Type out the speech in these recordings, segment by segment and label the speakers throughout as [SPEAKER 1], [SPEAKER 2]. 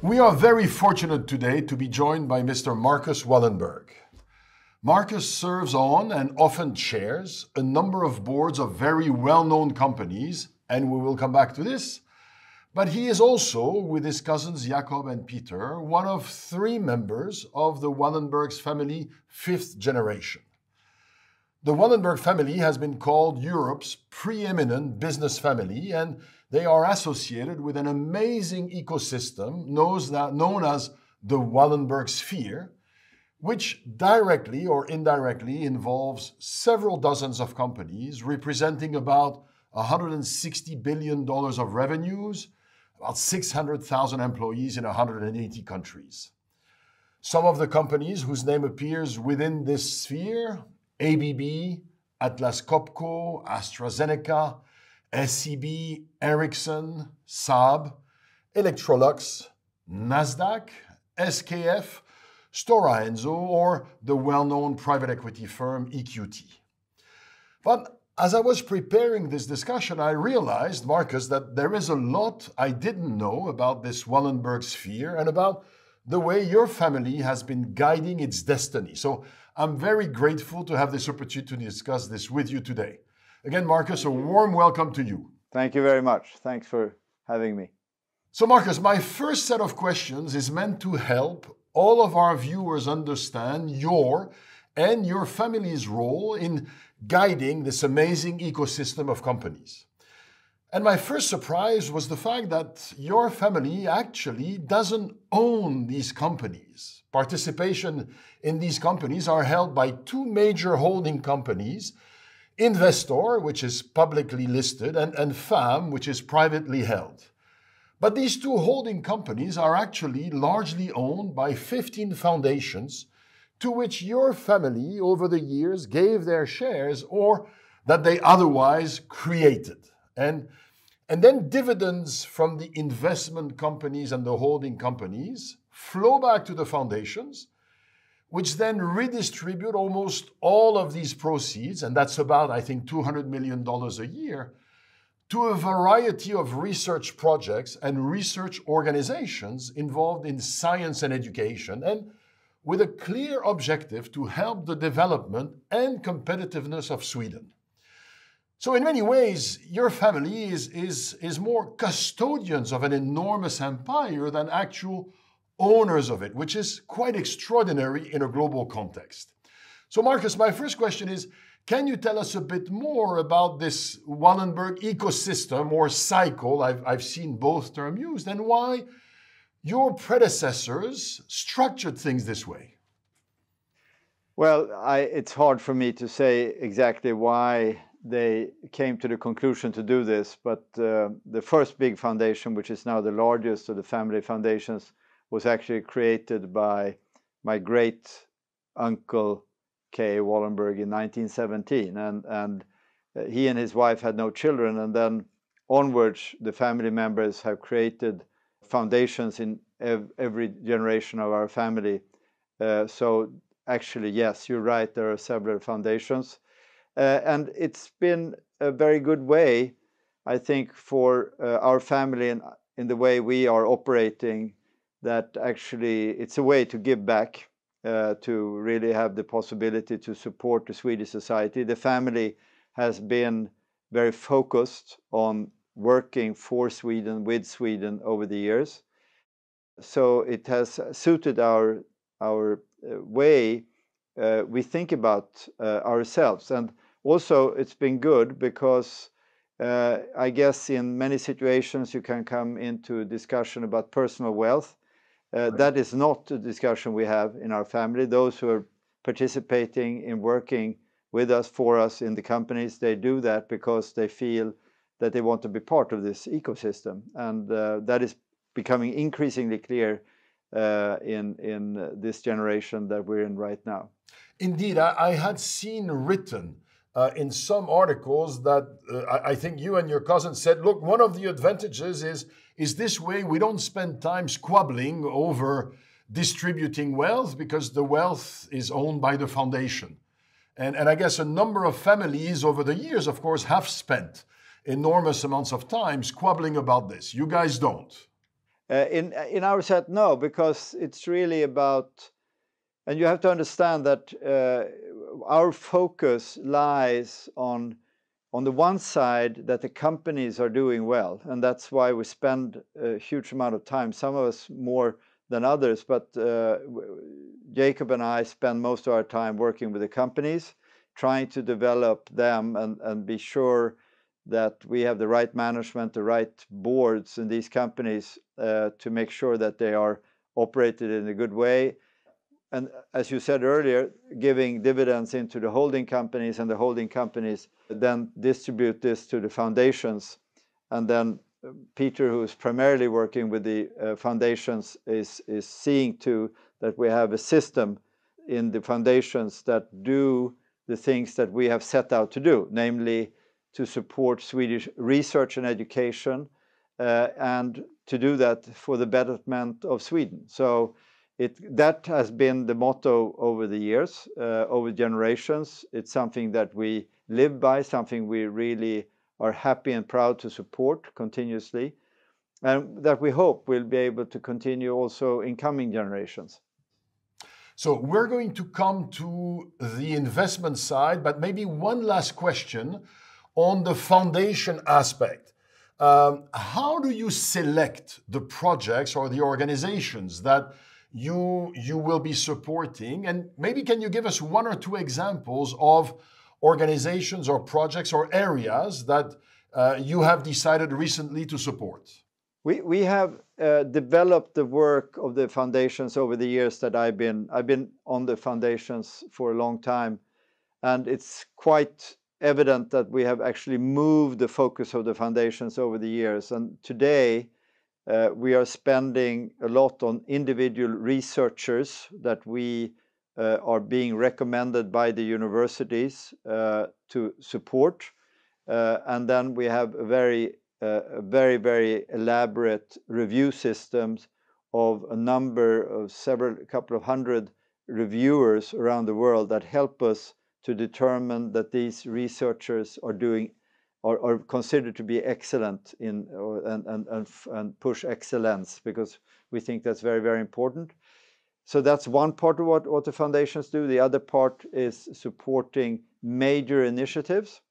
[SPEAKER 1] We are very fortunate today to be joined by Mr. Marcus Wallenberg. Marcus serves on and often chairs a number of boards of very well-known companies, and we will come back to this. But he is also, with his cousins Jakob and Peter, one of 3 members of the Wallenberg's family 5th generation. The Wallenberg family has been called Europe's preeminent business family, and they are associated with an amazing ecosystem known as the Wallenberg sphere, which directly or indirectly involves several dozens of companies representing about $160 billion of revenues, about 600,000 employees in 180 countries. Some of the companies whose name appears within this sphere: ABB, Atlas Copco, AstraZeneca, SEB, Ericsson, Saab, Electrolux, Nasdaq, SKF, Stora Enso, or the well-known private equity firm EQT. But as I was preparing this discussion, I realized, Marcus, that there is a lot I didn't know about this Wallenberg sphere and about the way your family has been guiding its destiny. So I'm very grateful to have this opportunity to discuss this with you today. Again, Marcus, a warm welcome to you.
[SPEAKER 2] Thank you very much. Thanks for having me.
[SPEAKER 1] So, Marcus, my first set of questions is meant to help all of our viewers understand your and your family's role in guiding this amazing ecosystem of companies. And my first surprise was the fact that your family actually doesn't own these companies. Participation in these companies are held by 2 major holding companies: Investor, which is publicly listed, and FAM, which is privately held. But these 2 holding companies are actually largely owned by 15 foundations to which your family over the years gave their shares or that they otherwise created. And then dividends from the investment companies and the holding companies flow back to the foundations, which then redistribute almost all of these proceeds, and that's about, I think, $200 million a year, to a variety of research projects and research organizations involved in science and education, and with a clear objective to help the development and competitiveness of Sweden. So in many ways, your family is more custodians of an enormous empire than actual owners of it, which is quite extraordinary in a global context. So Marcus, my first question is, can you tell us a bit more about this Wallenberg ecosystem or cycle, I've seen both terms used, and why your predecessors structured things this way?
[SPEAKER 2] Well, it's hard for me to say exactly why they came to the conclusion to do this, but the first big foundation, which is now the largest of the family foundations, was actually created by my great uncle K. Wallenberg in 1917, and he and his wife had no children, and then onwards the family members have created foundations in every generation of our family. So actually, yes, you're right, there are several foundations, and it's been a very good way, I think, for our family and in the way we are operating, that actually it's a way to give back, to really have the possibility to support the Swedish society. The family has been very focused on working for Sweden, with Sweden over the years. So it has suited our way we think about ourselves. And also it's been good because I guess in many situations you can come into a discussion about personal wealth. That is not a discussion we have in our family. Those who are participating in working with us, for us in the companies, they do that because they feel that they want to be part of this ecosystem. And that is becoming increasingly clear in this generation that we're in right now.
[SPEAKER 1] Indeed, I had seen written in some articles that I think you and your cousin said, look, one of the advantages is this way we don't spend time squabbling over distributing wealth because the wealth is owned by the foundation. And I guess a number of families over the years, of course, have spent enormous amounts of time squabbling about this. You guys don't.
[SPEAKER 2] In our set, no, because it's really about, and you have to understand that our focus lies on the one side that the companies are doing well, and that's why we spend a huge amount of time, some of us more than others, but Jacob and I spend most of our time working with the companies, trying to develop them and be sure that we have the right management, the right boards in these companies to make sure that they are operated in a good way. And as you said earlier, giving dividends into the holding companies, and the holding companies then distribute this to the foundations. And then Peter, who is primarily working with the foundations, is seeing to that we have a system in the foundations that do the things that we have set out to do, namely to support Swedish research and education, and to do that for the betterment of Sweden. So that has been the motto over the years, over generations. It's something that we live by, something we really are happy and proud to support continuously, and that we hope will be able to continue also in coming generations.
[SPEAKER 1] So we're going to come to the investment side, but maybe one last question on the foundation aspect. How do you select the projects or the organizations that you will be supporting? And maybe can you give us one or two examples of organizations or projects or areas that you have decided recently to support?
[SPEAKER 2] We have developed the work of the foundations over the years that I've been on the foundations for a long time, and it's quite evident that we have actually moved the focus of the foundations over the years. And today we are spending a lot on individual researchers that we are being recommended by the universities to support, and then we have a very elaborate review systems of a couple of hundred reviewers around the world that help us to determine that these researchers are considered to be excellent and push excellence, because we think that's very, very important. So that's one part of what the foundations do. The other part is supporting major initiatives.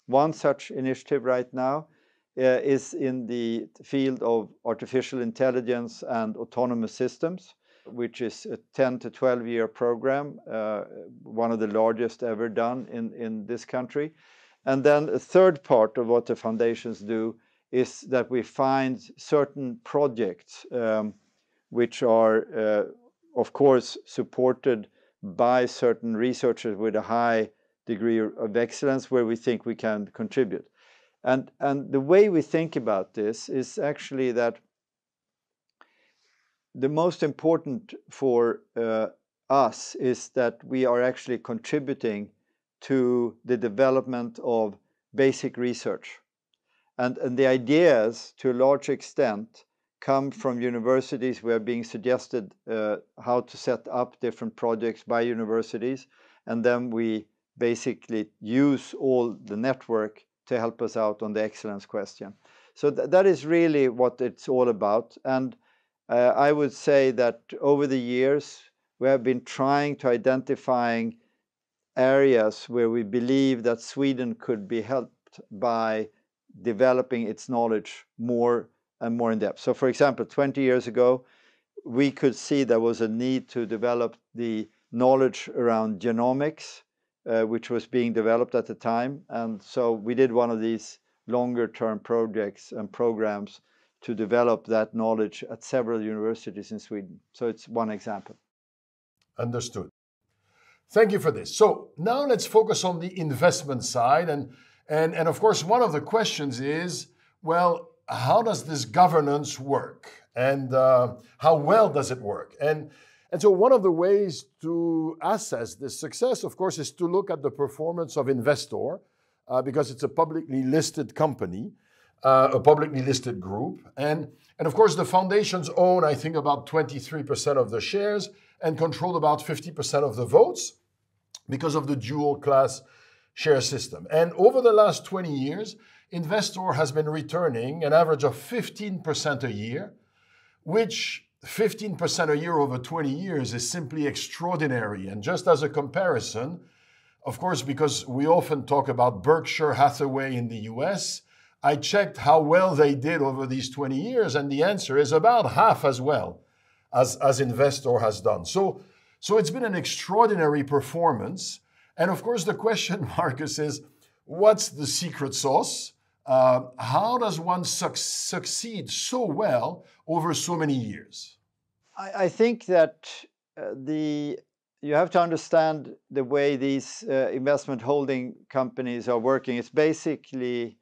[SPEAKER 2] One such initiative right now is in the field of artificial intelligence and autonomous systems, which is a 10 to 12 year program, one of the largest ever done in this country. And then a third part of what the foundations do is that we find certain projects which are, of course, supported by certain researchers with a high degree of excellence where we think we can contribute. And the way we think about this is actually that the most important for us is that we are actually contributing to the development of basic research. And the ideas, to a large extent, come from universities. We are being suggested how to set up different projects by universities, and then we basically use all the network to help us out on the excellence question. So that is really what it's all about. And I would say that over the years, we have been trying to identify areas where we believe that Sweden could be helped by developing its knowledge more and more in depth. So for example, 20 years ago, we could see there was a need to develop the knowledge around genomics, which was being developed at the time. And so we did one of these longer term projects and programs to develop that knowledge at several universities in Sweden. So it's one example.
[SPEAKER 1] Understood. Thank you for this. So now let's focus on the investment side. And of course, one of the questions is, well, how does this governance work? And how well does it work? And so one of the ways to assess this success, of course, is to look at the performance of Investor, because it's a publicly listed company, a publicly listed group. And of course, the foundations own, I think, about 23% of the shares and control about 50% of the votes because of the dual class share system. And over the last 20 years, Investor has been returning an average of 15% a year, which 15% a year over 20 years is simply extraordinary. And just as a comparison, of course, because we often talk about Berkshire Hathaway in the US, I checked how well they did over these 20 years, and the answer is about half as well as Investor has done. So it's been an extraordinary performance. And of course, the question, Marcus, is what's the secret sauce? How does one succeed so well over so many years?
[SPEAKER 2] I think that you have to understand the way these investment holding companies are working. It's basically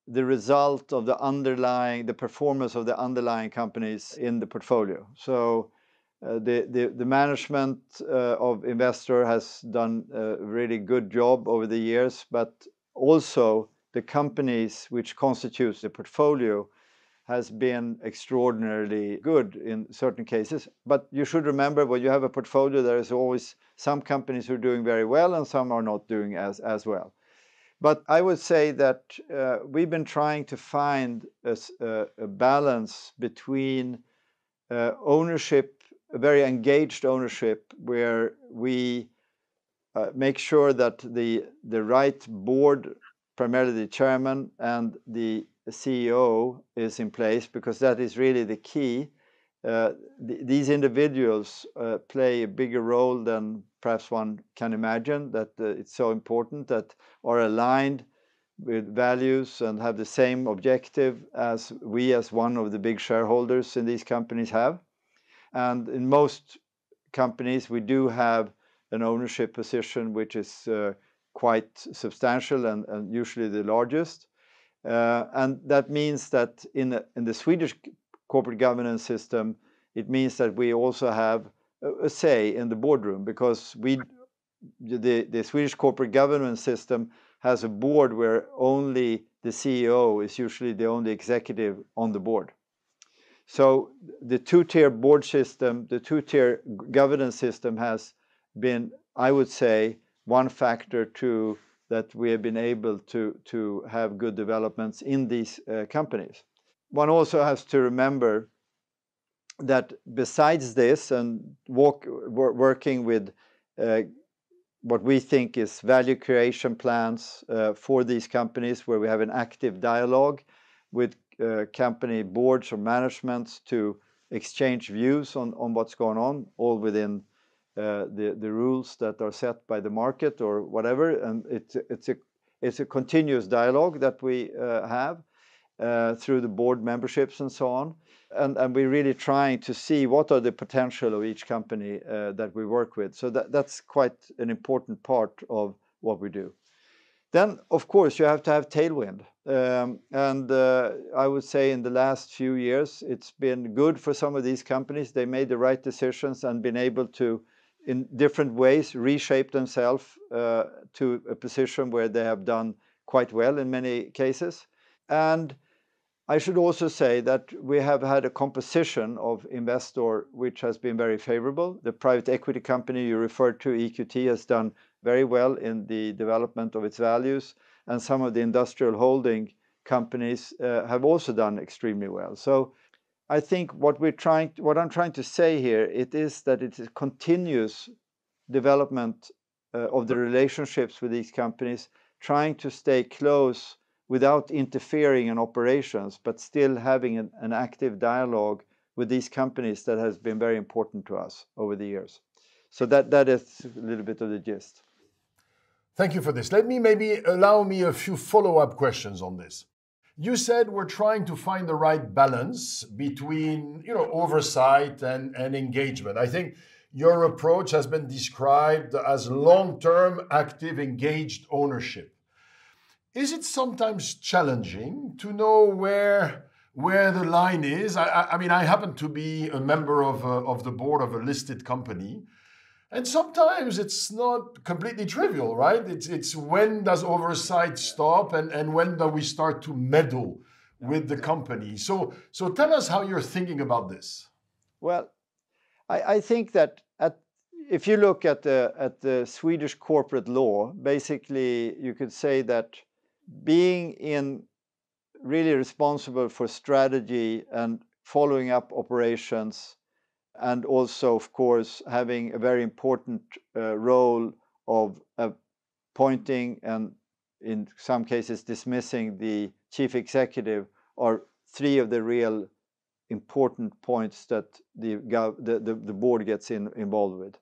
[SPEAKER 2] the result of the performance of the underlying companies in the portfolio. So the management of Investor has done a really good job over the years, but also the companies which constitutes the portfolio has been extraordinarily good in certain cases. But you should remember, when you have a portfolio, there is always some companies who are doing very well and some are not doing as well. But I would say that we've been trying to find a balance between ownership, a very engaged ownership, where we make sure that the right board, primarily the chairman and the CEO, is in place, because that is really the key. These individuals play a bigger role than perhaps one can imagine, that it's so important, that are aligned with values and have the same objective as we, as one of the big shareholders in these companies, have. And in most companies we do have an ownership position which is quite substantial and usually the largest. And that means that in the Swedish corporate governance system, it means that we also have a say in the boardroom, because the Swedish corporate governance system has a board where only the CEO is usually the only executive on the board. So the two-tier board system, the two-tier governance system has been, I would say, one factor to that we have been able to have good developments in these companies. One also has to remember that besides this, and working with what we think is value creation plans for these companies, where we have an active dialogue with company boards or managements to exchange views on what's going on, all within the rules that are set by the market or whatever. And it's a continuous dialogue that we have through the board memberships and so on. And we're really trying to see what are the potential of each company that we work with. So that's quite an important part of what we do. Then, of course, you have to have tailwind. I would say in the last few years, it's been good for some of these companies. They made the right decisions and been able to, in different ways, reshape themselves to a position where they have done quite well in many cases. And I should also say that we have had a composition of Investor which has been very favorable. The private equity company you referred to, EQT, has done very well in the development of its values, and some of the industrial holding companies have also done extremely well. So I think what I'm trying to say here, it is that it is continuous development of the relationships with these companies, trying to stay close without interfering in operations, but still having an active dialogue with these companies that has been very important to us over the years. So that is a little bit of the gist.
[SPEAKER 1] Thank you for this. Allow me a few follow-up questions on this. You said we're trying to find the right balance between, oversight and engagement. I think your approach has been described as long-term, active, engaged ownership. Is it sometimes challenging to know where the line is? I mean, I happen to be a member of the board of a listed company, and sometimes it's not completely trivial, right? It's when does oversight stop and when do we start to meddle with the company? So tell us how you're thinking about this.
[SPEAKER 2] Well, I think that if you look at the Swedish corporate law, basically you could say that being really responsible for strategy and following up operations, and also, of course, having a very important role of appointing and in some cases dismissing the chief executive are three of the real important points that the board gets involved with.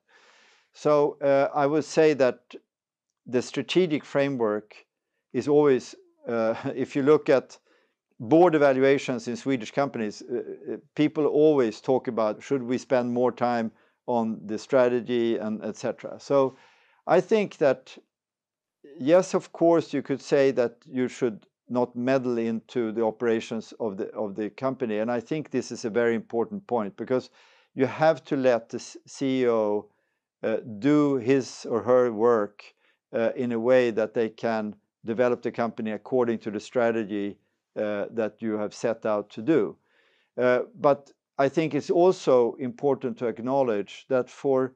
[SPEAKER 2] So I would say that the strategic framework is always, if you look at board evaluations in Swedish companies, people always talk about should we spend more time on the strategy and etc. So I think that yes, of course, you could say that you should not meddle into the operations of the company, and I think this is a very important point because you have to let the CEO do his or her work in a way that they can develop the company according to the strategy that you have set out to do. But I think it's also important to acknowledge that for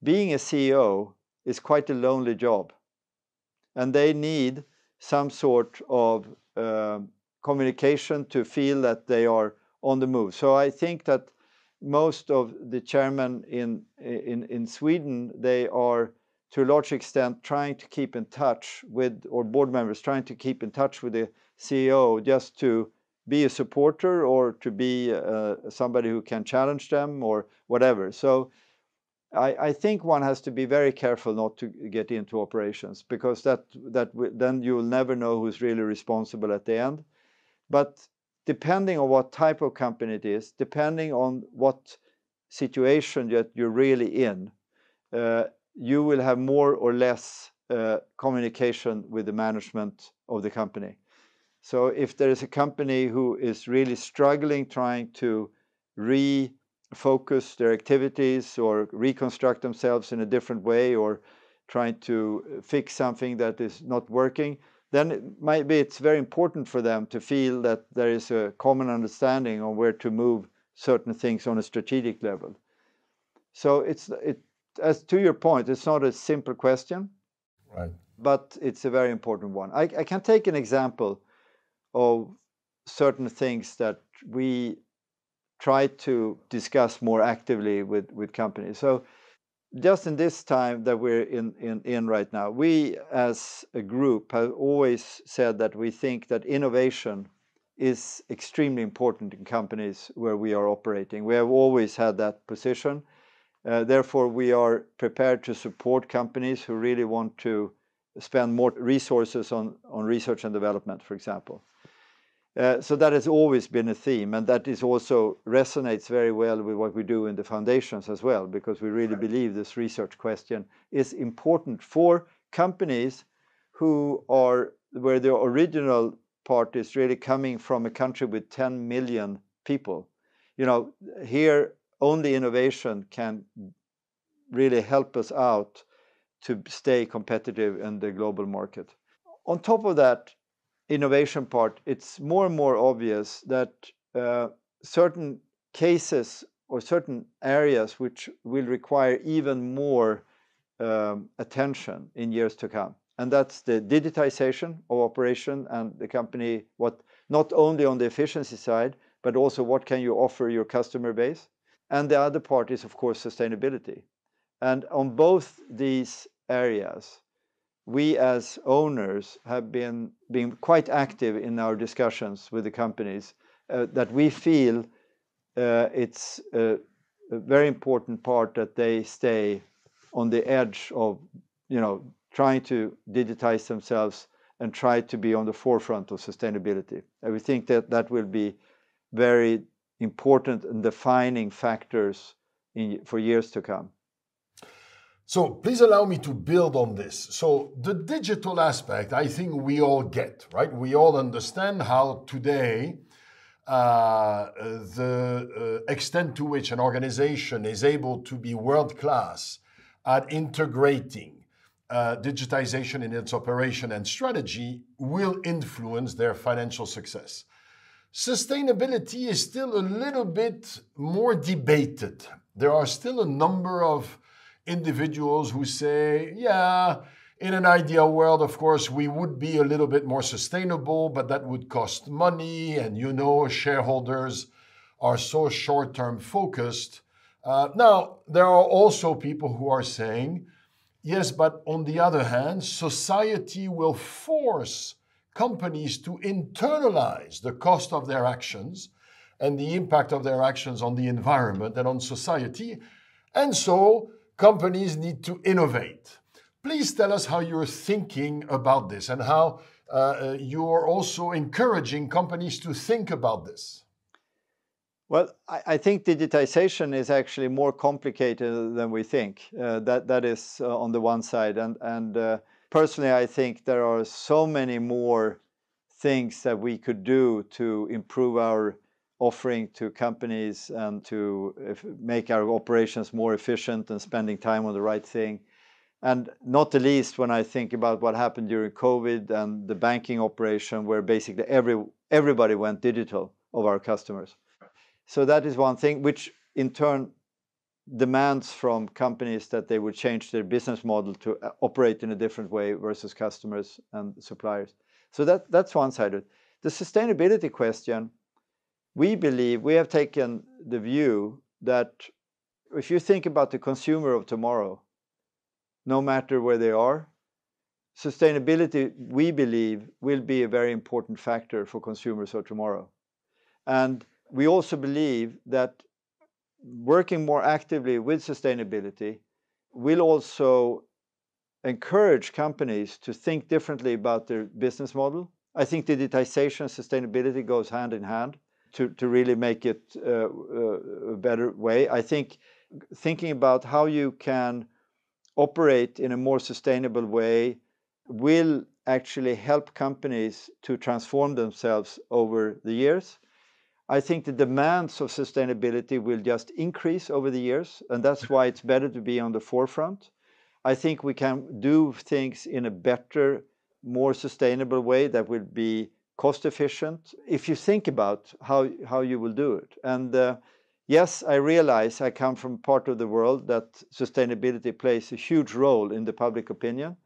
[SPEAKER 2] being a CEO is quite a lonely job, and they need some sort of communication to feel that they are on the move. So I think that most of the chairmen in Sweden, they are to a large extent trying to keep in touch with, or board members trying to keep in touch with the CEO just to be a supporter or to be somebody who can challenge them or whatever. So I think one has to be very careful not to get into operations because then you will never know who's really responsible at the end. But depending on what type of company it is, depending on what situation that you're really in, you will have more or less communication with the management of the company. So if there is a company who is really struggling trying to refocus their activities or reconstruct themselves in a different way or trying to fix something that is not working, then it's very important for them to feel that there is a common understanding on where to move certain things on a strategic level. So as to your point, it's not a simple question,
[SPEAKER 1] right,
[SPEAKER 2] but it's a very important one. I can take an example of certain things that we try to discuss more actively with companies. So just in this time that we're in right now, we as a group have always said that we think that innovation is extremely important in companies where we are operating. We have always had that position. Therefore, we are prepared to support companies who really want to spend more resources on research and development, for example. So that has always been a theme, and that is also resonates very well with what we do in the foundations as well, because we really believe this research question is important for companies who are where the original part is really coming from a country with 10 million people. You know, here only innovation can really help us out to stay competitive in the global market. On top of that innovation part, it's more and more obvious that certain cases or certain areas which will require even more attention in years to come. And that's the digitization of operation and the company, what not only on the efficiency side, but also what can you offer your customer base. And the other part is, of course, sustainability. And on both these areas, we as owners have been quite active in our discussions with the companies that we feel it's a very important part that they stay on the edge of, you know, trying to digitize themselves and try to be on the forefront of sustainability. And we think that that will be very important and defining factors for years to come.
[SPEAKER 1] So please allow me to build on this. So the digital aspect, I think we all get, right? We all understand how today the extent to which an organization is able to be world-class at integrating digitization in its operation and strategy will influence their financial success. Sustainability is still a little bit more debated. There are still a number of individuals who say, yeah, in an ideal world, of course, we would be a little bit more sustainable, but that would cost money. And, you know, shareholders are so short-term focused. Now, there are also people who are saying, yes, but on the other hand, society will force companies to internalize the cost of their actions and the impact of their actions on the environment and on society. And so companies need to innovate. Please tell us how you're thinking about this and how you're also encouraging companies to think about this.
[SPEAKER 2] Well, I think digitization is actually more complicated than we think. That is on the one side. And personally, I think there are so many more things that we could do to improve our offering to companies and to make our operations more efficient and spending time on the right thing. And not the least when I think about what happened during COVID and the banking operation, where basically everybody went digital of our customers. So that is one thing, which in turn demands from companies that they would change their business model to operate in a different way versus customers and suppliers. So that's one side of it. The sustainability question, we believe, we have taken the view that if you think about the consumer of tomorrow, no matter where they are, sustainability, we believe, will be a very important factor for consumers of tomorrow. And we also believe that working more actively with sustainability will also encourage companies to think differently about their business model. I think digitization and sustainability goes hand in hand to really make it a better way. I think thinking about how you can operate in a more sustainable way will actually help companies to transform themselves over the years. I think the demands of sustainability will just increase over the years, and that's why it's better to be on the forefront. I think we can do things in a better, more sustainable way that will be cost efficient if you think about how you will do it. And yes, I realize I come from part of the world that sustainability plays a huge role in the public opinion.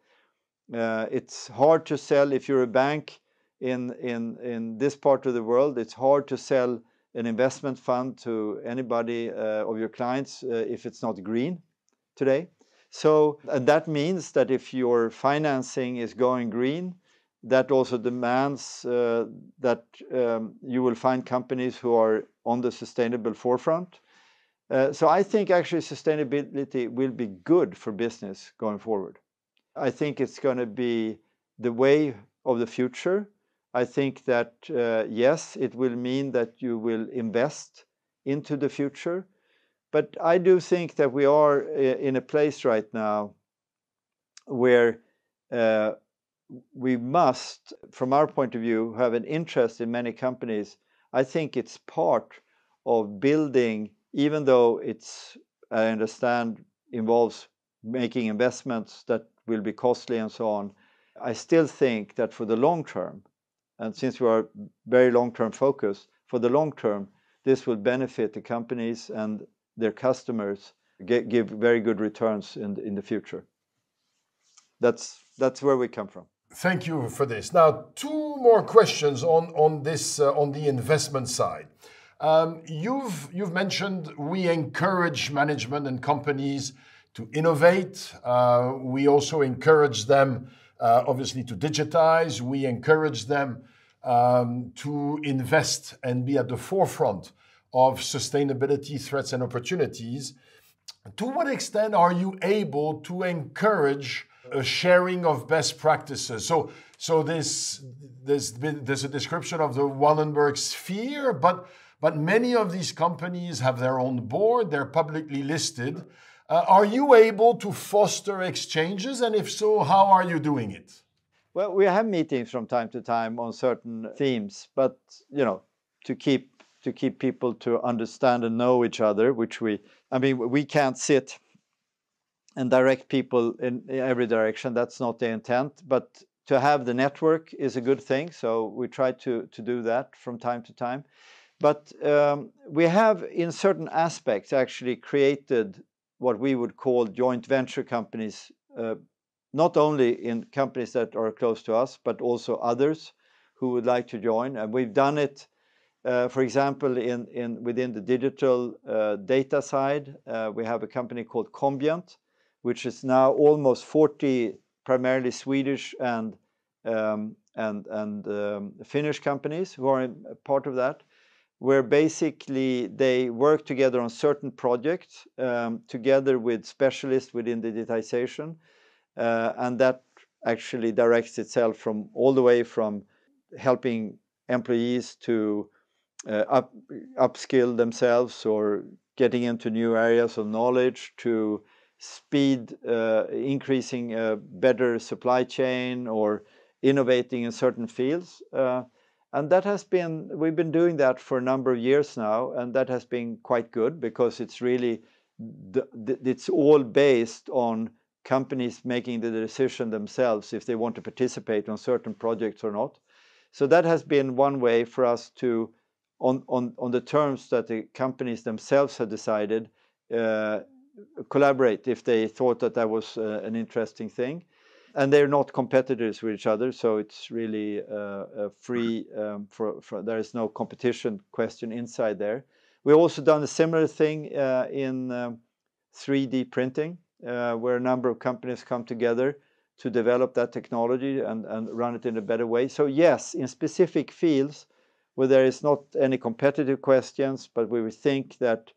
[SPEAKER 2] It's hard to sell if you're a bank in this part of the world. It's hard to sell an investment fund to anybody of your clients if it's not green today. So and that means that if your financing is going green, that also demands that you will find companies who are on the sustainable forefront. So I think actually sustainability will be good for business going forward. I think it's going to be the way of the future. I think that, yes, it will mean that you will invest into the future. But I do think that we are in a place right now where we must, from our point of view, have an interest in many companies. I think it's part of building, even though it's, I understand, involves making investments that will be costly and so on. I still think that for the long term, and since we are very long-term focused, for the long term, this will benefit the companies and their customers, give very good returns in the future. That's where we come from.
[SPEAKER 1] Thank you for this. Now, two more questions on this on the investment side. You've mentioned we encourage management and companies to innovate. We also encourage them, obviously, to digitize. We encourage them to invest and be at the forefront of sustainability threats and opportunities. To what extent are you able to encourage a sharing of best practices? So there's a description of the Wallenberg sphere, but many of these companies have their own board, they're publicly listed. Are you able to foster exchanges? And if so, how are you doing it?
[SPEAKER 2] Well, we have meetings from time to time on certain themes, but to keep people to understand and know each other, we can't sit and direct people in every direction. That's not the intent, but to have the network is a good thing. So we try to do that from time to time. But we have, in certain aspects, actually created what we would call joint venture companies, not only in companies that are close to us, but also others who would like to join. And we've done it For example, within the digital data side, we have a company called Combient, which is now almost 40 primarily Swedish and Finnish companies who are part of that, where basically they work together on certain projects together with specialists within digitization, and that actually directs itself from all the way from helping employees to upskill themselves or getting into new areas of knowledge, to speed, increasing a better supply chain or innovating in certain fields. And that has been, we've been doing that for a number of years now, and that has been quite good because it's really, it's all based on companies making the decision themselves if they want to participate on certain projects or not. So that has been one way for us to, on the terms that the companies themselves had decided, collaborate if they thought that that was an interesting thing. And they're not competitors with each other, so it's really free. There is no competition question inside there. We've also done a similar thing in 3D printing, where a number of companies come together to develop that technology and run it in a better way. So yes, in specific fields where there is not any competitive questions, but we would think that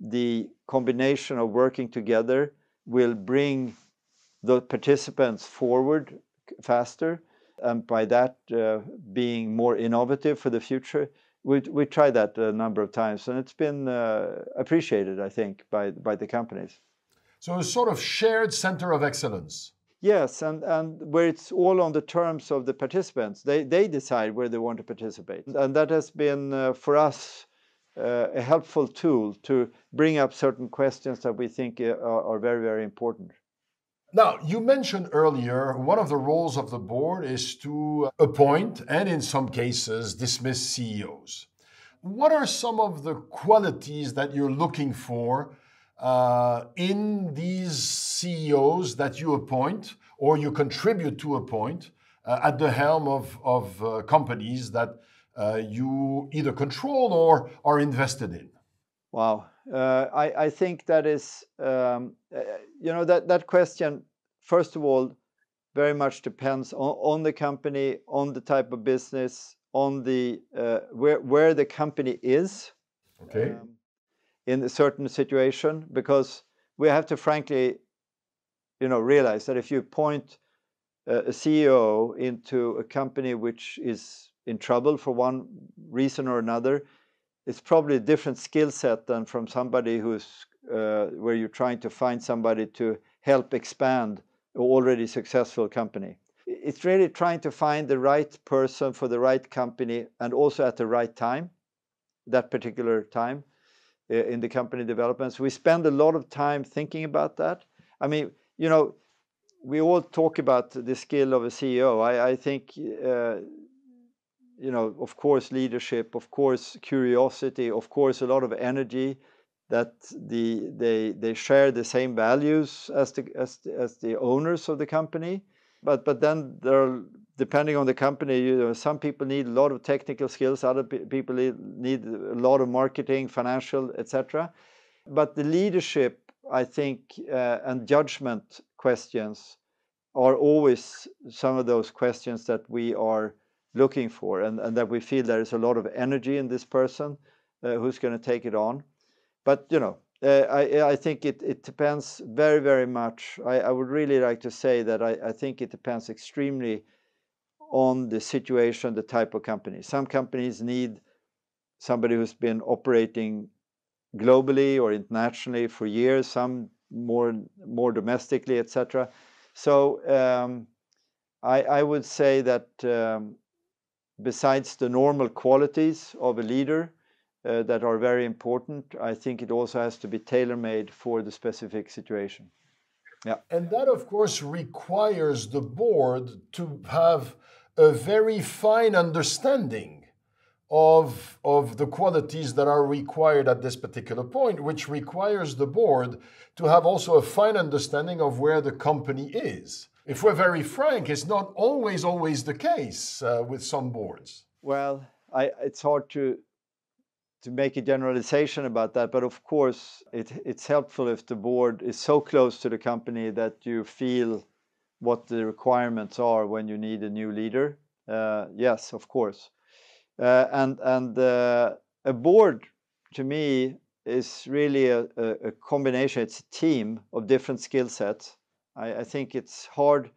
[SPEAKER 2] the combination of working together will bring the participants forward faster, and by that being more innovative for the future. We tried that a number of times, and it's been appreciated, I think, by the companies.
[SPEAKER 1] So a sort of shared center of excellence.
[SPEAKER 2] Yes, and where it's all on the terms of the participants. They decide where they want to participate. And that has been, for us, a helpful tool to bring up certain questions that we think are very, very important.
[SPEAKER 1] Now, you mentioned earlier one of the roles of the board is to appoint and in some cases dismiss CEOs. What are some of the qualities that you're looking for in these CEOs that you appoint or you contribute to appoint at the helm of companies that you either control or are invested in?
[SPEAKER 2] Wow. I think that is, that question, first of all, very much depends on the company, on the type of business, on the where the company is.
[SPEAKER 1] Okay.
[SPEAKER 2] In a certain situation, because we have to frankly, realize that if you appoint a CEO into a company which is in trouble for one reason or another, it's probably a different skill set than from somebody who's where you're trying to find somebody to help expand an already successful company. It's really trying to find the right person for the right company and also at the right time, that particular time in the company developments. We spend a lot of time thinking about that. I mean, we all talk about the skill of a CEO. I think, of course, leadership, of course, curiosity, of course, a lot of energy, that they share the same values as the owners of the company. But then there are, depending on the company, some people need a lot of technical skills, other people need a lot of marketing, financial, etc. But the leadership, I think, and judgment questions are always some of those questions that we are looking for, and that we feel there is a lot of energy in this person who's going to take it on. But, I think it depends very, very much. I would really like to say that I think it depends extremely on the situation, the type of company. Some companies need somebody who's been operating globally or internationally for years, some more domestically, etc. So I would say that besides the normal qualities of a leader that are very important, I think it also has to be tailor-made for the specific situation. Yeah.
[SPEAKER 1] And that, of course, requires the board to have a very fine understanding of the qualities that are required at this particular point, which requires the board to have also a fine understanding of where the company is. If we're very frank, it's not always the case with some boards.
[SPEAKER 2] Well, it's hard to to make a generalization about that, but of course it's helpful if the board is so close to the company that you feel what the requirements are when you need a new leader. Yes, of course. And a board, to me, is really a combination. It's a team of different skill sets. I think it's hard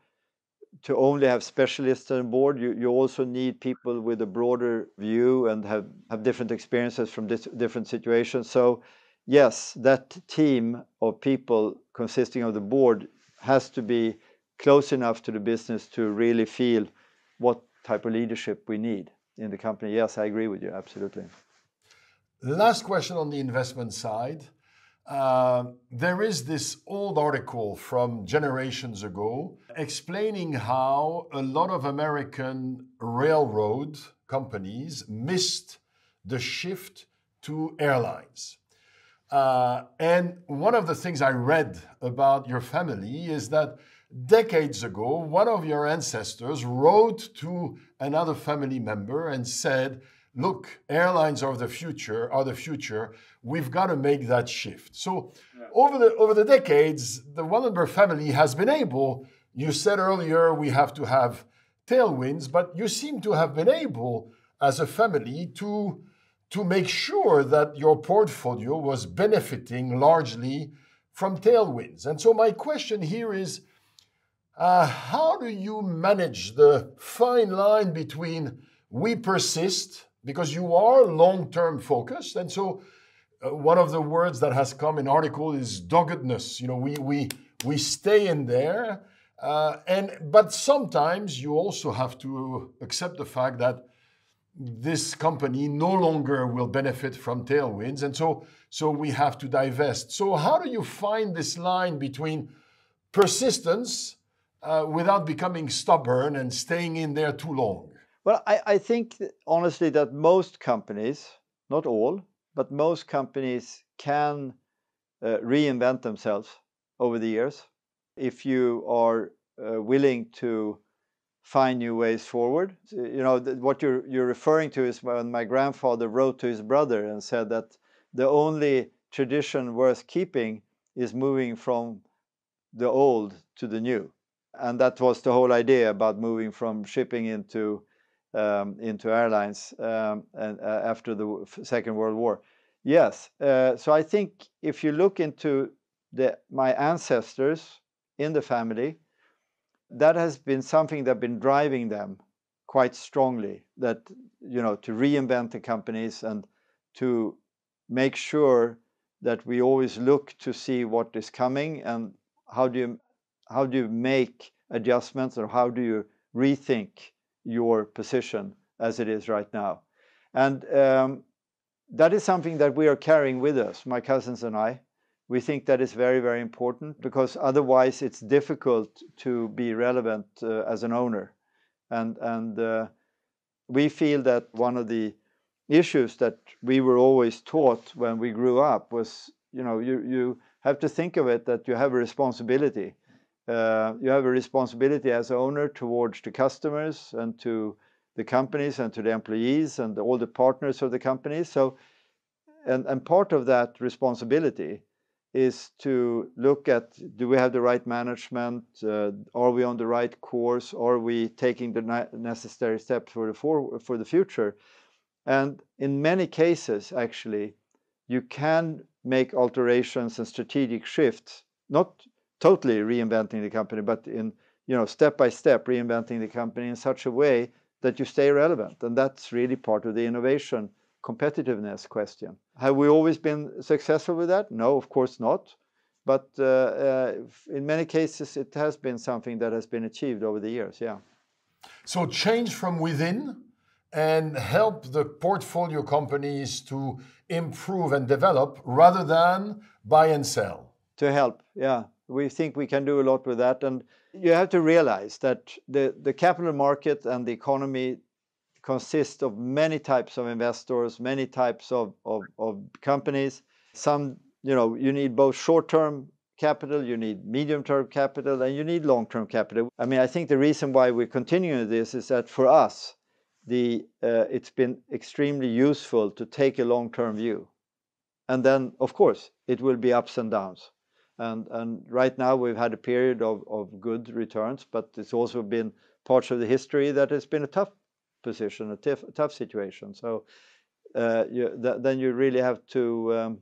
[SPEAKER 2] to only have specialists on board. You also need people with a broader view and have different experiences from different situations. So yes, that team of people consisting of the board has to be close enough to the business to really feel what type of leadership we need in the company. Yes, I agree with you, absolutely.
[SPEAKER 1] Last question on the investment side. There is this old article from generations ago explaining how a lot of American railroad companies missed the shift to airlines. And one of the things I read about your family is that decades ago, one of your ancestors wrote to another family member and said, look, airlines are the future. We've got to make that shift. So over the decades, the Wallenberg family has been able, you said earlier, we have to have tailwinds, but you seem to have been able as a family to make sure that your portfolio was benefiting largely from tailwinds. And so my question here is, how do you manage the fine line between we persist, because you are long-term focused, and so one of the words that has come in article is doggedness. We stay in there, but sometimes you also have to accept the fact that this company no longer will benefit from tailwinds, and so we have to divest. So how do you find this line between persistence without becoming stubborn and staying in there too long?
[SPEAKER 2] Well, I think honestly that most companies, not all, but most companies can reinvent themselves over the years if you are willing to find new ways forward. What you're referring to is when my grandfather wrote to his brother and said that the only tradition worth keeping is moving from the old to the new. And that was the whole idea about moving from shipping into airlines and after the Second World War. Yes, so I think if you look into my ancestors in the family, that has been something that's been driving them quite strongly, that to reinvent the companies and to make sure that we always look to see what is coming and how do you make adjustments, or how do you rethink your position as it is right now. And that is something that we are carrying with us, my cousins and I. We think that is very, very important, because otherwise it's difficult to be relevant as an owner. And we feel that one of the issues that we were always taught when we grew up was, you have to think of it that you have a responsibility. You have a responsibility as owner towards the customers and to the companies and to the employees and all the partners of the companies. So, and part of that responsibility is to look at, do we have the right management? Are we on the right course? Are we taking the necessary steps for the future? And in many cases, actually, you can make alterations and strategic shifts, not totally reinventing the company, but in step by step reinventing the company in such a way that you stay relevant. And that's really part of the innovation competitiveness question. Have we always been successful with that? No, of course not. But in many cases, it has been something that has been achieved over the years, yeah.
[SPEAKER 1] So change from within and help the portfolio companies to improve and develop rather than buy and sell.
[SPEAKER 2] To help, yeah. We think we can do a lot with that. And you have to realize that the capital market and the economy consists of many types of investors, many types of companies. Some, you need both short-term capital, you need medium-term capital, and you need long-term capital. I mean, I think the reason why we're continuing this is that for us, it's been extremely useful to take a long-term view. And then, of course, it will be ups and downs. And right now we've had a period of good returns, but it's also been parts of the history that has been a tough position, a tough situation. So then you really have to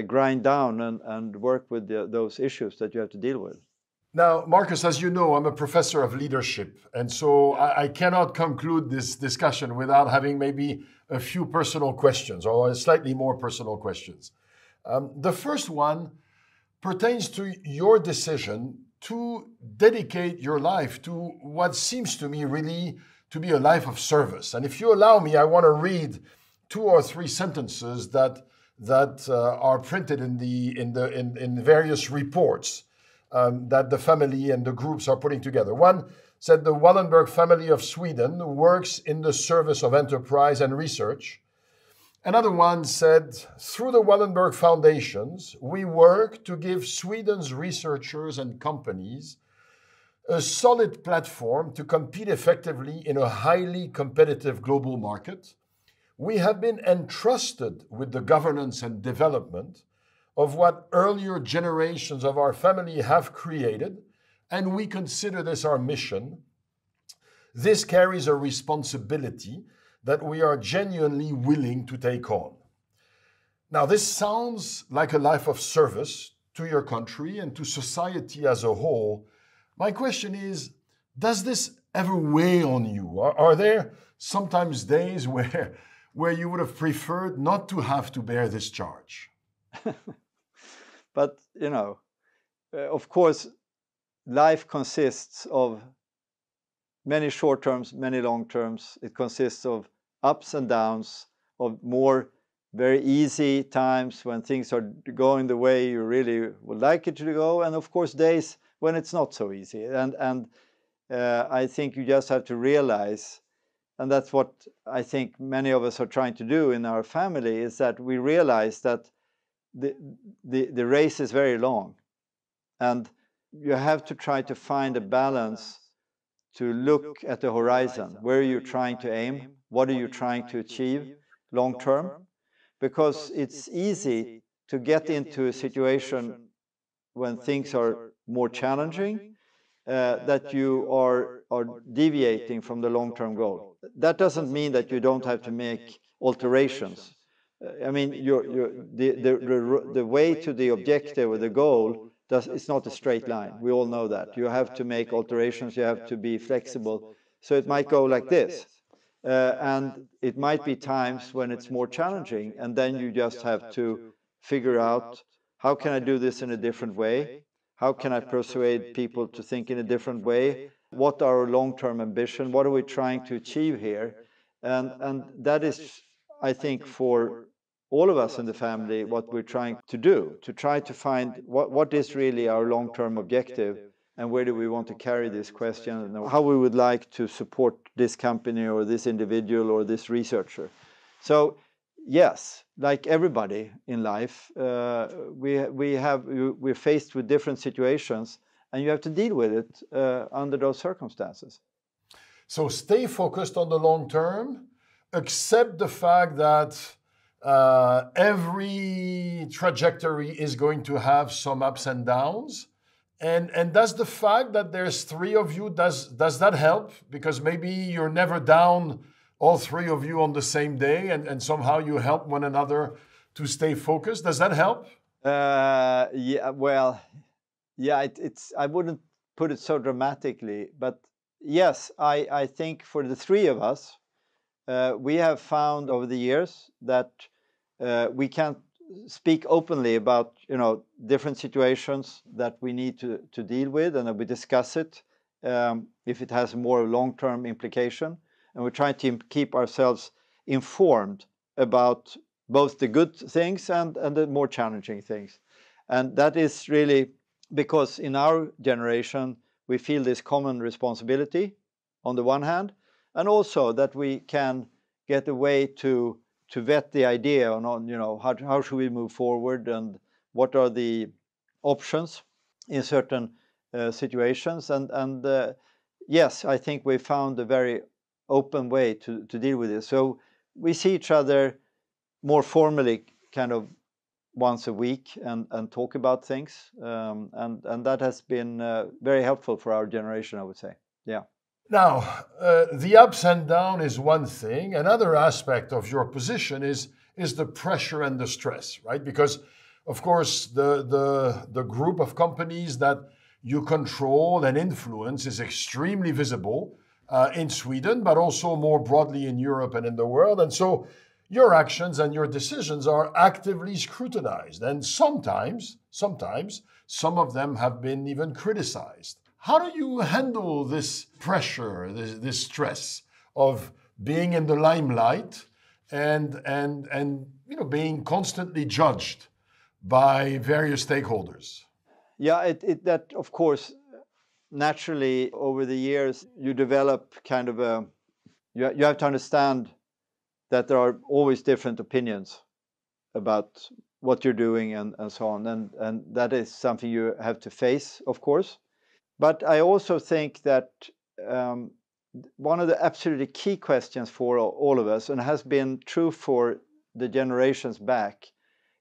[SPEAKER 2] grind down and work with those issues that you have to deal with.
[SPEAKER 1] Now, Marcus, as you know, I'm a professor of leadership, and so I cannot conclude this discussion without having maybe a few personal questions, or slightly more personal questions. The first one pertains to your decision to dedicate your life to what seems to me really to be a life of service. And if you allow me, I want to read 2 or 3 sentences that are printed in various reports that the family and the groups are putting together. One said the Wallenberg family of Sweden works in the service of enterprise and research. Another one said, through the Wallenberg Foundations, we work to give Sweden's researchers and companies a solid platform to compete effectively in a highly competitive global market. We have been entrusted with the governance and development of what earlier generations of our family have created, and we consider this our mission. This carries a responsibility that we are genuinely willing to take on. Now, this sounds like a life of service to your country and to society as a whole. My question is, does this ever weigh on you? Are there sometimes days where you would have preferred not to have to bear this charge?
[SPEAKER 2] But, of course, life consists of many short terms, many long terms. It consists of ups and downs, of more very easy times when things are going the way you really would like it to go, and of course days when it's not so easy. And I think you just have to realize, and that's what I think many of us are trying to do in our family, is that we realize that the race is very long, and you have to try to find a balance to look at the horizon. Where are you trying to aim? What are you trying to achieve long term? Because it's easy to get into a situation when things are more challenging, that you are deviating from the long-term goal. That doesn't mean that you don't have to make alterations. I mean, the way to the objective or the goal it's not a straight line. We all know that. You have to make alterations, you have to be flexible. So it might go like this. And it might be times when it's more challenging, and then you just have to figure out, how can I do this in a different way? How can I persuade people to think in a different way? What are our long-term ambition? What are we trying to achieve here? And that is, I think, for all of us in the family, what we're trying to do, to try to find what is really our long-term objective, and where do we want to carry this question, and how we would like to support this company or this individual or this researcher. So yes, like everybody in life, we're faced with different situations, and you have to deal with it under those circumstances.
[SPEAKER 1] So stay focused on the long term, accept the fact that every trajectory is going to have some ups and downs. And does the fact that there's 3 of you, does that help? Because maybe you're never down, all 3 of you on the same day, and somehow you help one another to stay focused. Does that help?
[SPEAKER 2] Yeah, well, yeah, I wouldn't put it so dramatically, but yes, I think for the 3 of us, we have found over the years that we can't speak openly about different situations that we need to deal with, and that we discuss it if it has more long-term implication, and we're trying to keep ourselves informed about both the good things and the more challenging things. And that is really because in our generation we feel this common responsibility on the one hand, and also that we can get a way to vet the idea on how should we move forward, and what are the options in certain situations. And yes, I think we found a very open way to deal with this. So we see each other more formally kind of once a week and talk about things. And that has been very helpful for our generation, I would say. Yeah.
[SPEAKER 1] Now, the ups and downs is one thing. Another aspect of your position is the pressure and the stress, right? Because, of course, the group of companies that you control and influence is extremely visible in Sweden, but also more broadly in Europe and in the world. And so your actions and your decisions are actively scrutinized. And sometimes, some of them have been even criticized. How do you handle this pressure, this stress of being in the limelight and being constantly judged by various stakeholders?
[SPEAKER 2] Yeah, that of course, naturally over the years you develop kind of you have to understand that there are always different opinions about what you're doing and so on, and that is something you have to face, of course. But I also think that one of the absolutely key questions for all of us, and has been true for the generations back,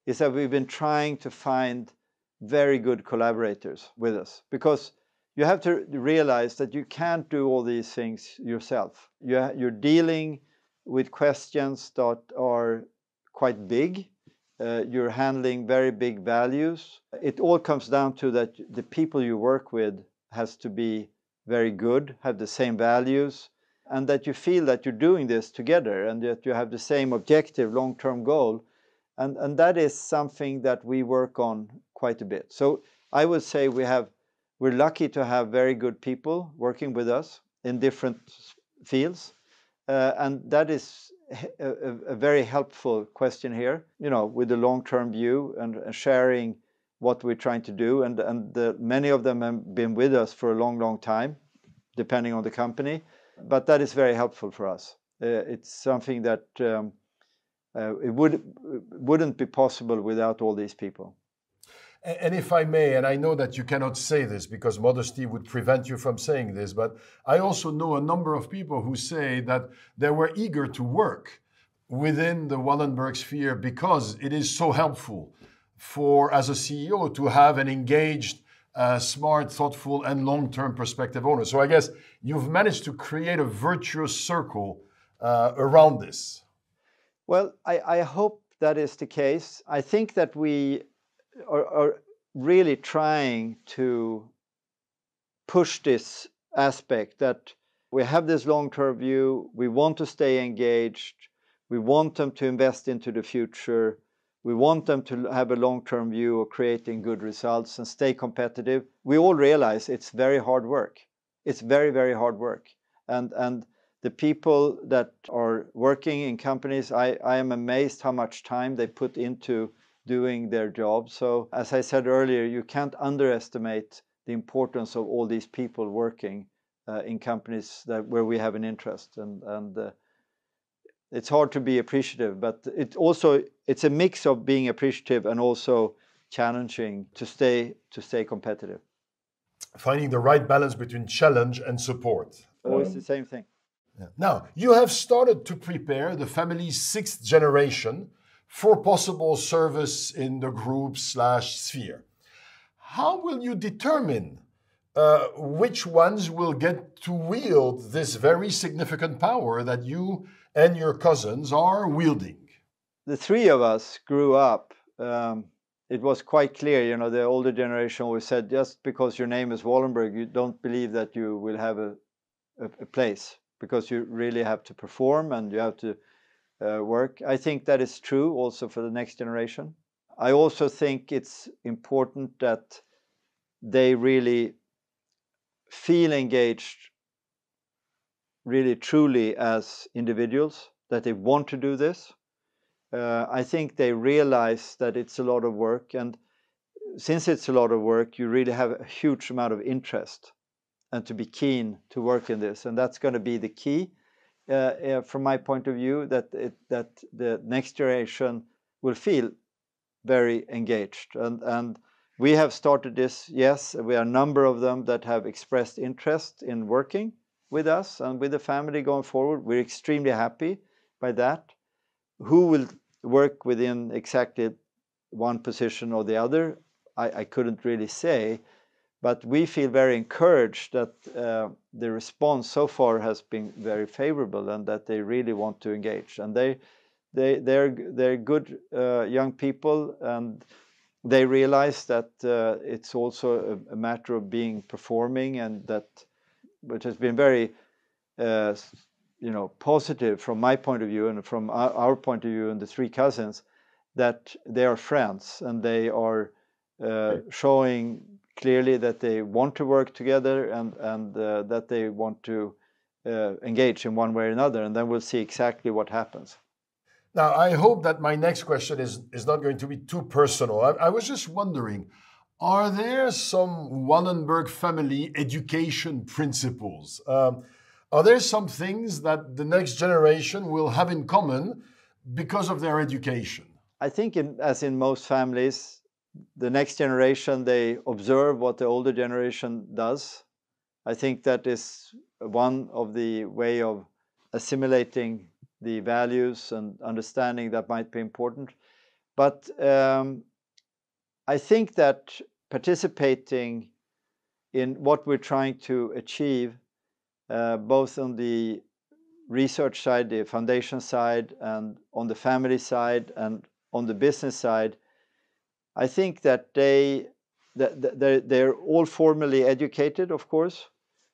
[SPEAKER 2] is that we've been trying to find very good collaborators with us. Because you have to realize that you can't do all these things yourself. You're dealing with questions that are quite big. You're handling very big values. It all comes down to that the people you work with has to be very good, have the same values, and that you feel that you're doing this together and that you have the same objective, long-term goal. And that is something that we work on quite a bit. So I would say we're lucky to have very good people working with us in different fields. And that is a very helpful question here, with the long-term view and sharing what we're trying to do. And many of them have been with us for a long, long time, depending on the company. But that is very helpful for us. It's something that it wouldn't be possible without all these people.
[SPEAKER 1] And if I may, and I know that you cannot say this because modesty would prevent you from saying this, but I also know a number of people who say that they were eager to work within the Wallenberg sphere because it is so helpful as a CEO to have an engaged, smart, thoughtful, and long-term perspective owner. So I guess you've managed to create a virtuous circle around this.
[SPEAKER 2] Well, I hope that is the case. I think that we are really trying to push this aspect that we have this long-term view, we want to stay engaged, we want them to invest into the future, we want them to have a long-term view of creating good results and stay competitive. We all realize it's very hard work. It's very, very hard work. And the people that are working in companies, I am amazed how much time they put into doing their job. So as I said earlier, you can't underestimate the importance of all these people working in companies where we have an interest. And it's hard to be appreciative, but it's a mix of being appreciative and also challenging to stay competitive.
[SPEAKER 1] Finding the right balance between challenge and support.
[SPEAKER 2] Always the same thing.
[SPEAKER 1] Yeah. Now, you have started to prepare the family's 6th generation for possible service in the group/sphere. How will you determine which ones will get to wield this very significant power that you and your cousins are wielding?
[SPEAKER 2] The three of us grew up. It was quite clear, the older generation always said, just because your name is Wallenberg, you don't believe that you will have a place, because you really have to perform and you have to work. I think that is true also for the next generation. I also think it's important that they really feel engaged, really truly as individuals, that they want to do this. I think they realize that it's a lot of work, and since it's a lot of work, you really have a huge amount of interest and to be keen to work in this, and that's going to be the key. From my point of view, that the next generation will feel very engaged. And we have started this, yes, we are a number of them that have expressed interest in working with us and with the family going forward. We're extremely happy by that. Who will work within exactly one position or the other, I couldn't really say, but we feel very encouraged that the response so far has been very favorable and that they really want to engage. And they're good young people, and they realize that it's also a matter of performing, and that, which has been very positive from my point of view and from our point of view and the three cousins, that they are friends and they are showing clearly that they want to work together and that they want to engage in one way or another, and then we'll see exactly what happens.
[SPEAKER 1] Now, I hope that my next question is not going to be too personal. I was just wondering, are there some Wallenberg family education principles? Are there some things that the next generation will have in common because of their education?
[SPEAKER 2] I think, as in most families, the next generation, they observe what the older generation does. I think that is one of the way of assimilating the values and understanding that might be important. But I think that participating in what we're trying to achieve, both on the research side, the foundation side, and on the family side, and on the business side, I think that they're all formally educated, of course,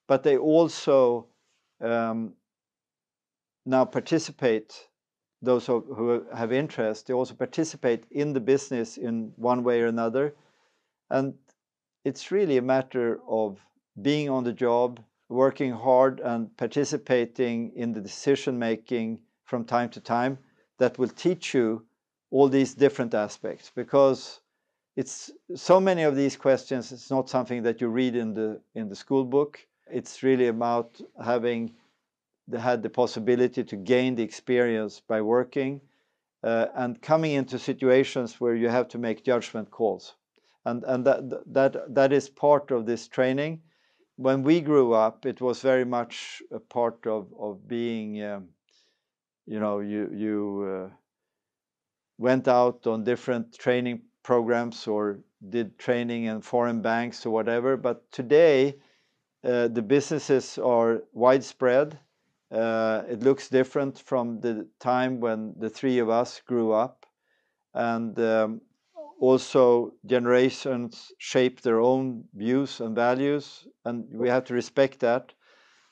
[SPEAKER 2] but they also now participate, those who have interest, they also participate in the business in one way or another. And it's really a matter of being on the job, working hard and participating in the decision making from time to time that will teach you all these different aspects, because it's so many of these questions, it's not something that you read in the school book. It's really about having had the possibility to gain the experience by working and coming into situations where you have to make judgment calls. And that is part of this training. When we grew up, it was very much a part of being, you went out on different training programs or did training in foreign banks or whatever. But today, the businesses are widespread. It looks different from the time when the three of us grew up. And also generations shape their own views and values, and we have to respect that.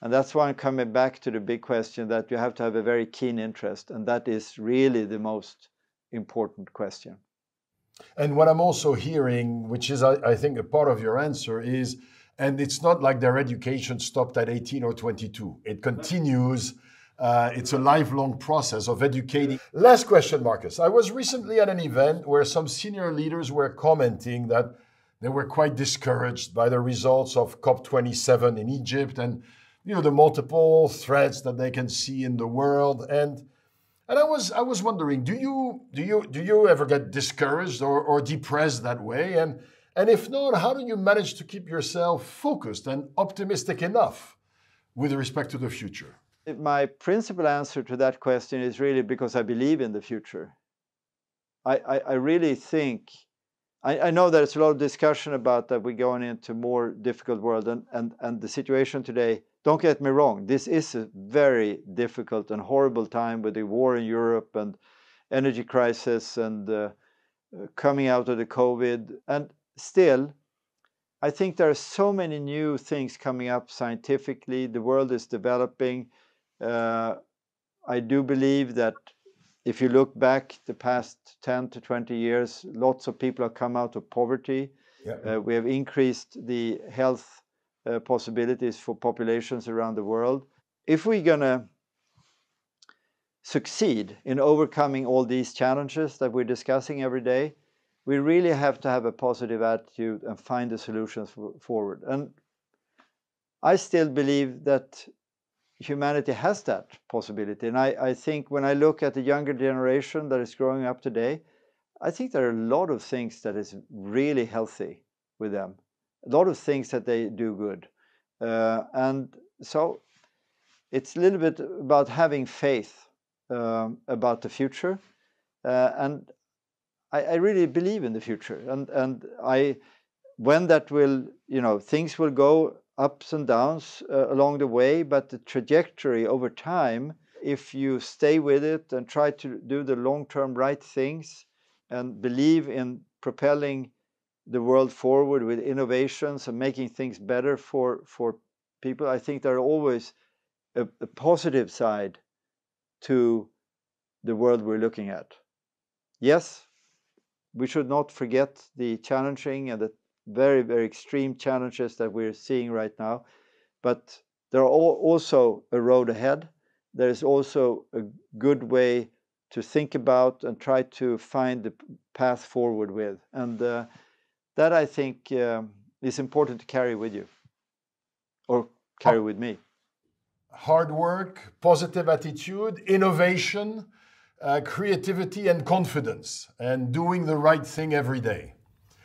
[SPEAKER 2] And that's why I'm coming back to the big question that you have to have a very keen interest, and that is really the most important question.
[SPEAKER 1] And what I'm also hearing, which is, I think, a part of your answer is, and it's not like their education stopped at 18 or 22. It continues. It's a lifelong process of educating. Last question, Marcus. I was recently at an event where some senior leaders were commenting that they were quite discouraged by the results of COP27 in Egypt and the multiple threats that they can see in the world. And I was wondering, do you ever get discouraged or depressed that way? And if not, how do you manage to keep yourself focused and optimistic enough with respect to the future?
[SPEAKER 2] My principal answer to that question is really because I believe in the future. I really think, I know there's a lot of discussion about that we're going into a more difficult world, and the situation today, don't get me wrong, this is a very difficult and horrible time with the war in Europe and energy crisis and coming out of the COVID. And still, I think there are so many new things coming up scientifically. The world is developing. I do believe that if you look back the past 10 to 20 years, lots of people have come out of poverty. Yeah. We have increased the health possibilities for populations around the world. If we're going to succeed in overcoming all these challenges that we're discussing every day, we really have to have a positive attitude and find the solutions forward. And I still believe that humanity has that possibility. And I think when I look at the younger generation that is growing up today, I think there are a lot of things that is really healthy with them. A lot of things that they do good. And so it's a little bit about having faith about the future, and I really believe in the future, and when that will, things will go ups and downs along the way, but the trajectory over time, if you stay with it and try to do the long-term right things and believe in propelling the world forward with innovations and making things better for people, I think there are always a positive side to the world we're looking at. Yes, we should not forget the challenging and the very, very extreme challenges that we're seeing right now, but there are also a road ahead. There is also a good way to think about and try to find the path forward with, and that I think is important to carry with you, or carry with me.
[SPEAKER 1] Hard work, positive attitude, innovation, creativity and confidence, and doing the right thing every day.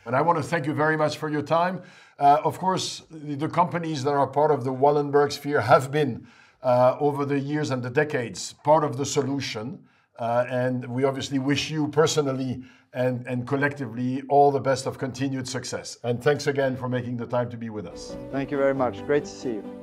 [SPEAKER 1] And I want to thank you very much for your time. Of course, the companies that are part of the Wallenberg sphere have been, over the years and the decades, part of the solution. And we obviously wish you personally and collectively all the best of continued success. And thanks again for making the time to be with us.
[SPEAKER 2] Thank you very much. Great to see you.